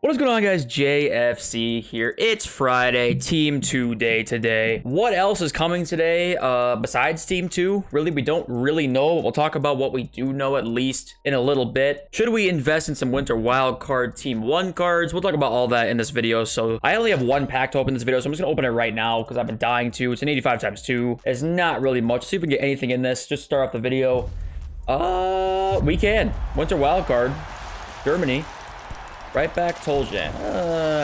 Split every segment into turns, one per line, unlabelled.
What is going on, guys? JFC here. It's Friday, Team 2 day today. What else is coming today besides Team 2? Really, we don't really know. We'll talk about what we do know at least in a little bit. Should we invest in some Winter Wildcard Team 1 cards? We'll talk about all that in this video. So I only have one pack to open this video, so I'm just going to open it right now because I've been dying to. It's an 85 times 2. It's not really much. See if we can get anything in this. Just start off the video. We can. Winter Wildcard. Germany. Right back, Toljan.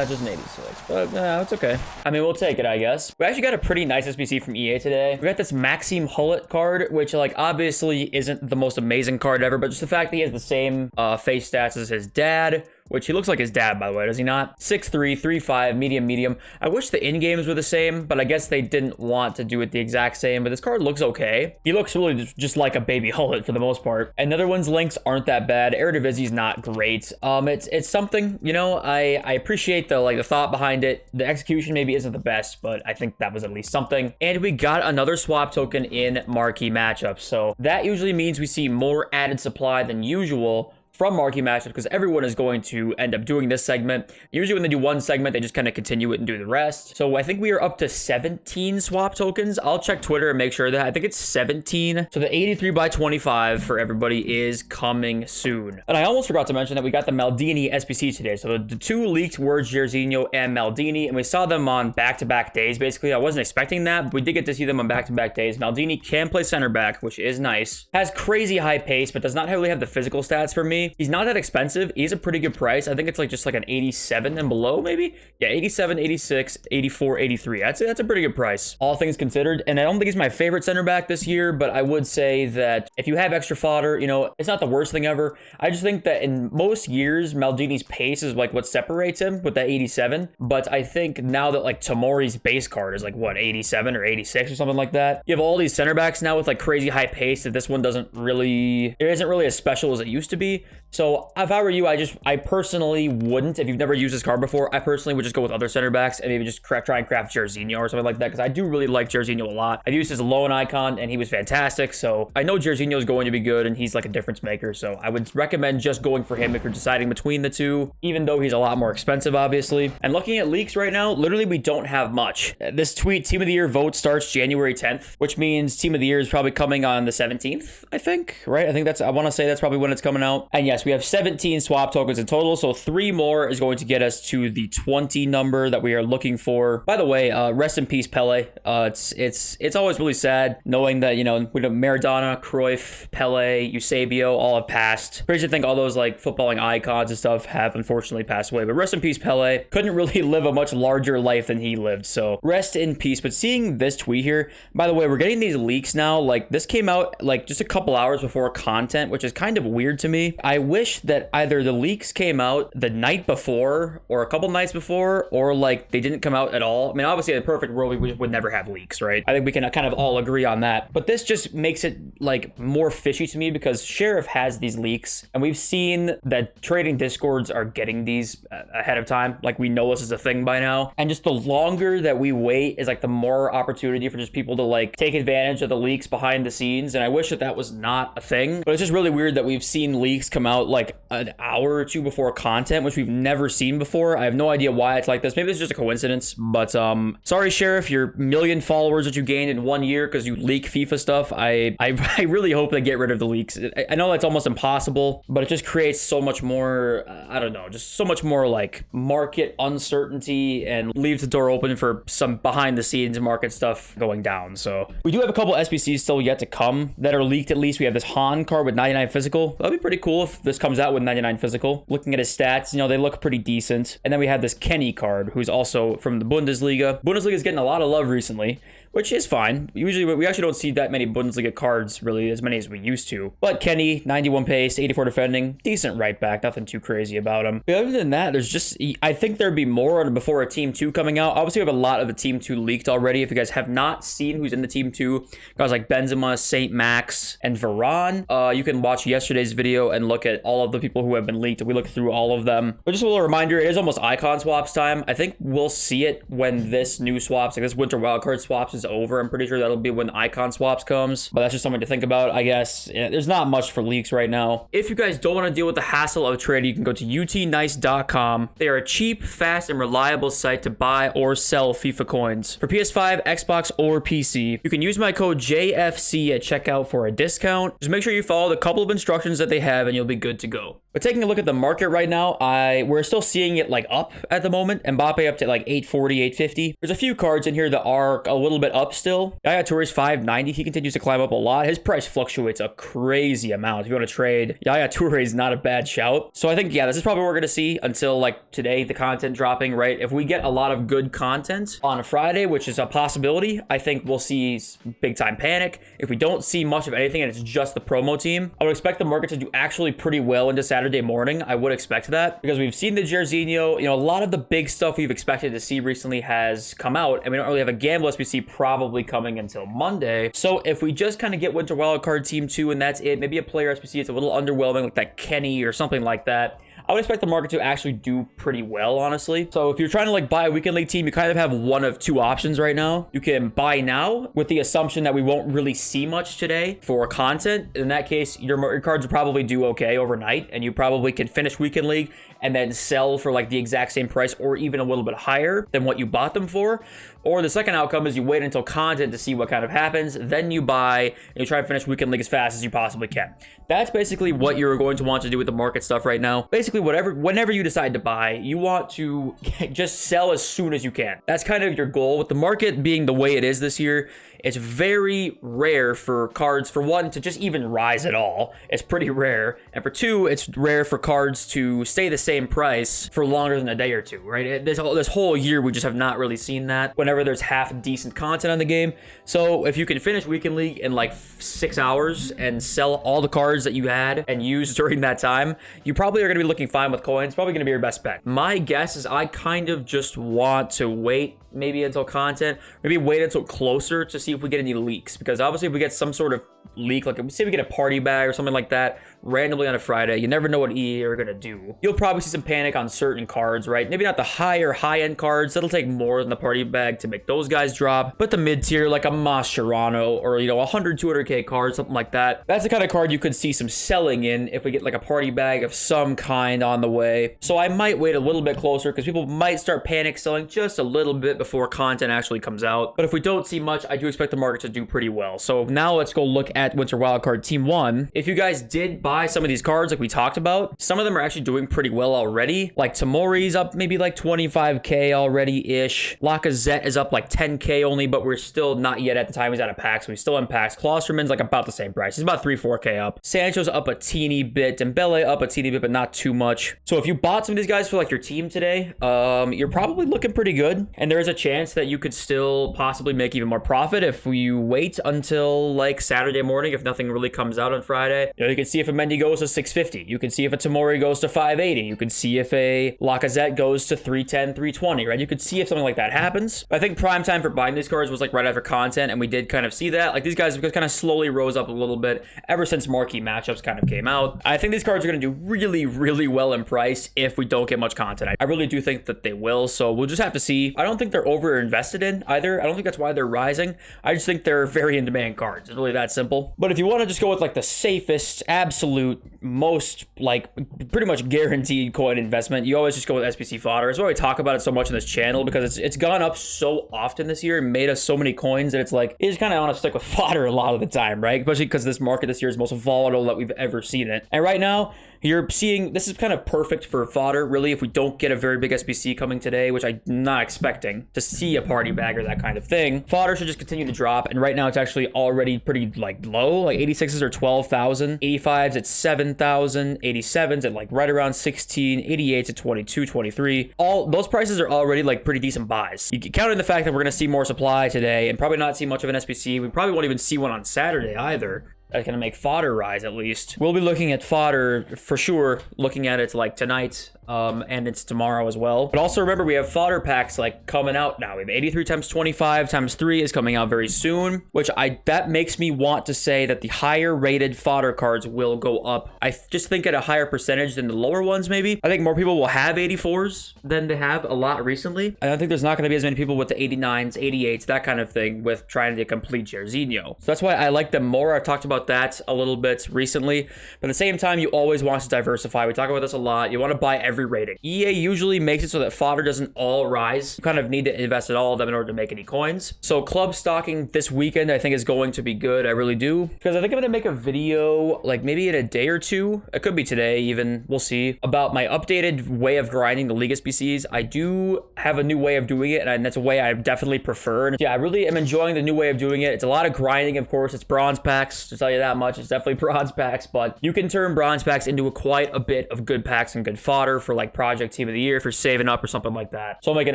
Just an 86, but it's okay. I mean, we'll take it, I guess. We actually got a pretty nice SBC from EA today. We got this Maxime Hullet card, which, like, obviously isn't the most amazing card ever, but just the fact that he has the same face stats as his dad, which he looks like his dad, by the way, does he not? 6'3", 3'5", medium. I wish the in-games were the same, but I guess they didn't want to do it the exact same, but this card looks okay. He looks really just like a baby Hullet for the most part. And Netherlands links aren't that bad. Eredivisie's not great. It's something, you know, I appreciate the thought behind it. The execution maybe isn't the best, but I think that was at least something. And we got another swap token in marquee matchups, so that usually means we see more added supply than usual from marquee matchups, because everyone is going to end up doing this segment. Usually when they do one segment, they just kind of continue it and do the rest. So I think we are up to 17 swap tokens. I'll check Twitter and make sure that I think it's 17. So the 83 by 25 for everybody is coming soon. And I almost forgot to mention that we got the Maldini SBC today. So the two leaked were Jairzinho and Maldini, and we saw them on back-to-back days, basically. I wasn't expecting that, but we did get to see them on back-to-back days. Maldini can play center back, which is nice. Has crazy high pace, but does not really have the physical stats for me. He's not that expensive. He's a pretty good price. I think it's just like an 87 and below, maybe. Yeah, 87, 86, 84, 83. That's a pretty good price, all things considered. And I don't think he's my favorite center back this year, but I would say that if you have extra fodder, you know, it's not the worst thing ever. I just think that in most years, Maldini's pace is like what separates him with that 87. But I think now that like Tomori's base card is like what, 87 or 86 or something like that. You have all these center backs now with like crazy high pace that this one isn't really as special as it used to be. So if I were you, I personally wouldn't. If you've never used this card before, I personally would just go with other center backs and maybe just try and craft Jairzinho or something like that, because I do really like Jairzinho a lot. I've used his loan icon and he was fantastic. So I know Jairzinho is going to be good and he's like a difference maker. So I would recommend just going for him if you're deciding between the two, even though he's a lot more expensive, obviously. And looking at leaks right now, literally we don't have much. This tweet, Team of the Year vote starts January 10th, which means Team of the Year is probably coming on the 17th, I think, right? I want to say that's probably when it's coming out. And yes, we have 17 swap tokens in total, so 3 more is going to get us to the 20 number that we are looking for. By the way, rest in peace, Pele. It's always really sad knowing that, you know, we have Maradona, Cruyff, Pele, Eusebio all have passed. Crazy to think all those like footballing icons and stuff have unfortunately passed away, but rest in peace, Pele. Couldn't really live a much larger life than he lived, so rest in peace. But seeing this tweet here, by the way, we're getting these leaks now. Like, this came out like just a couple hours before content, which is kind of weird to me. I wish that either the leaks came out the night before or a couple nights before, or like they didn't come out at all. I mean, obviously in a perfect world, we would never have leaks, right? I think we can kind of all agree on that. But this just makes it like more fishy to me because Sheriff has these leaks and we've seen that trading discords are getting these ahead of time. Like, we know this is a thing by now. And just the longer that we wait is like the more opportunity for just people to like take advantage of the leaks behind the scenes. And I wish that was not a thing, but it's just really weird that we've seen leaks come out like an hour or two before content, which we've never seen before. I have no idea why it's like this. Maybe it's just a coincidence, but sorry, Sheriff, your million followers that you gained in 1 year because you leak FIFA stuff. I really hope they get rid of the leaks. I know that's almost impossible, but it just creates so much more, I don't know, just so much more like market uncertainty and leaves the door open for some behind the scenes market stuff going down. So we do have a couple SBCs still yet to come that are leaked. At least we have this Han card with 99 physical. That'd be pretty cool if this comes out with 99 physical. Looking at his stats, you know, they look pretty decent. And then we have this Kenny card, who's also from the Bundesliga. Bundesliga is getting a lot of love recently, which is fine. Usually, we actually don't see that many Bundesliga cards, really, as many as we used to. But Kenny, 91 pace, 84 defending, decent right back, nothing too crazy about him. But other than that, there's just, I think there'd be more before a Team 2 coming out. Obviously, we have a lot of the Team 2 leaked already. If you guys have not seen who's in the Team 2, guys like Benzema, Saint Max, and Varane, you can watch yesterday's video and look at all of the people who have been leaked. We looked through all of them. But just a little reminder, it is almost icon swaps time. I think we'll see it when this new swaps, like this Winter Wildcard swaps, is is over. I'm pretty sure that'll be when icon swaps comes, but that's just something to think about, I guess. Yeah, there's not much for leaks right now. If you guys don't want to deal with the hassle of trading, you can go to utnice.com. They are a cheap, fast, and reliable site to buy or sell FIFA coins for PS5, Xbox, or PC. You can use my code JFC at checkout for a discount. Just make sure you follow the couple of instructions that they have and you'll be good to go. But taking a look at the market right now, we're still seeing it like up at the moment. Mbappe up to like 840, 850. There's a few cards in here that are a little bit up still. Yaya Toure's 590. He continues to climb up a lot. His price fluctuates a crazy amount. If you want to trade, Yaya Toure is not a bad shout. So I think, yeah, this is probably what we're going to see until like today, the content dropping, right? If we get a lot of good content on a Friday, which is a possibility, I think we'll see big time panic. If we don't see much of anything and it's just the promo team, I would expect the market to do actually pretty well into Saturday morning. I would expect that because we've seen the Jairzinho, a lot of the big stuff we've expected to see recently has come out, and we don't really have a gamble SBC probably coming until Monday. So if we just kind of get Winter Wildcard Team 2 and that's it, maybe a player SBC it's a little underwhelming like that Kenny or something like that, I would expect the market to actually do pretty well, honestly. So if you're trying to like buy a weekend league team, you kind of have one of two options right now. You can buy now with the assumption that we won't really see much today for content. In that case, your cards will probably do okay overnight, and you probably can finish weekend league and then sell for like the exact same price or even a little bit higher than what you bought them for. Or the second outcome is you wait until content to see what kind of happens, then you buy and you try to finish weekend league as fast as you possibly can. That's basically what you're going to want to do with the market stuff right now. Basically, whenever you decide to buy, you want to just sell as soon as you can. That's kind of your goal. With the market being the way it is this year, it's very rare for cards, for one, to just even rise at all. It's pretty rare. And for two, it's rare for cards to stay the same price for longer than a day or two, right? This whole year, we just have not really seen that whenever there's half decent content on the game. So if you can finish Weekend League in like 6 hours and sell all the cards that you had and used during that time, you probably are going to be looking fine with coins. Probably going to be your best bet. My guess is I kind of just want to wait maybe until content, maybe wait until closer to see if we get any leaks, because obviously if we get some sort of leak, like say we get a party bag or something like that randomly on a Friday, you never know what EA are gonna do. You'll probably see some panic on certain cards, right? Maybe not the high-end cards. That'll take more than the party bag to make those guys drop, but the mid-tier, like a Mascherano or 100 200k card, something like that, that's the kind of card you could see some selling in if we get like a party bag of some kind on the way. So I might wait a little bit closer because people might start panic selling just a little bit before content actually comes out. But if we don't see much, I do expect the market to do pretty well. So now let's go look at Winter Wildcard Team 1. If you guys did buy some of these cards like we talked about, some of them are actually doing pretty well already. Like Tomori's up maybe like 25k already-ish. Lacazette is up like 10k only, but we're still not yet at the time he's out of packs, so he's still in packs. Klosterman's like about the same price. He's about 3-4k up. Sancho's up a teeny bit. Dembele up a teeny bit, but not too much. So if you bought some of these guys for like your team today, you're probably looking pretty good. And there is a chance that you could still possibly make even more profit if you wait until like Saturday morning, if nothing really comes out on Friday. You can see if a Mendy goes to 650. You can see if a Tomori goes to 580. You can see if a Lacazette goes to 310, 320, right? You could see if something like that happens. But I think prime time for buying these cards was like right after content, and we did kind of see that. Like these guys kind of slowly rose up a little bit ever since marquee matchups kind of came out. I think these cards are going to do really, really well in price if we don't get much content. I really do think that they will, so we'll just have to see. I don't think they're over invested in either. I don't think that's why they're rising. I just think they're very in demand cards. It's really that simple. But if you want to just go with like the safest, absolute, most like pretty much guaranteed coin investment, you always just go with SBC Fodder. That's why we talk about it so much on this channel, because it's gone up so often this year and made us so many coins that it's like you just kind of want to stick with Fodder a lot of the time, right? Especially because this market this year is the most volatile that we've ever seen it. And right now, you're seeing this is kind of perfect for Fodder, really, if we don't get a very big SBC coming today, which I'm not expecting to see a party bag or that kind of thing. Fodder should just continue to drop, and right now it's actually already pretty like low. Like 86s are 12,000, 85s at 7,000, 87s at like right around 16, 88s at 22, 23. All those prices are already like pretty decent buys. You can count in the fact that we're going to see more supply today and probably not see much of an SBC. We probably won't even see one on Saturday either. That's going to make Fodder rise, at least. We'll be looking at Fodder for sure, looking at it like tonight, and it's tomorrow as well. But also remember, we have fodder packs like coming out now. We have 83 times 25 times 3 is coming out very soon, which that makes me want to say that the higher rated fodder cards will go up. I just think at a higher percentage than the lower ones, maybe. I think more people will have 84s than they have a lot recently. I don't think there's not going to be as many people with the 89s, 88s, that kind of thing with trying to complete Jairzinho. So that's why I like them more. I've talked about that a little bit recently. But at the same time, you always want to diversify. We talk about this a lot. You want to buy every rating. EA usually makes it so that fodder doesn't all rise. You kind of need to invest in all of them in order to make any coins. So club stocking this weekend, I think, is going to be good. I really do. Because I think I'm going to make a video like maybe in a day or two. It could be today even. We'll see. About my updated way of grinding the League SBCs. I do have a new way of doing it, and that's a way I definitely prefer. And yeah, I really am enjoying the new way of doing it. It's a lot of grinding, of course. It's bronze packs, to tell you that much. It's definitely bronze packs, but you can turn bronze packs into quite a bit of good packs and good fodder for like Project Team of the Year if you're saving up or something like that. So I'll make an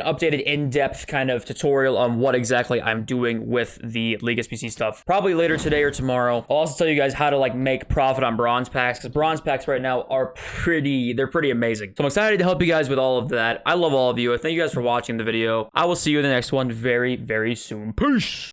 updated in-depth kind of tutorial on what exactly I'm doing with the League SBC stuff probably later today or tomorrow. I'll also tell you guys how to like make profit on bronze packs, because bronze packs right now are they're pretty amazing. So I'm excited to help you guys with all of that. I love all of you. I thank you guys for watching the video. I will see you in the next one very, very soon. Peace.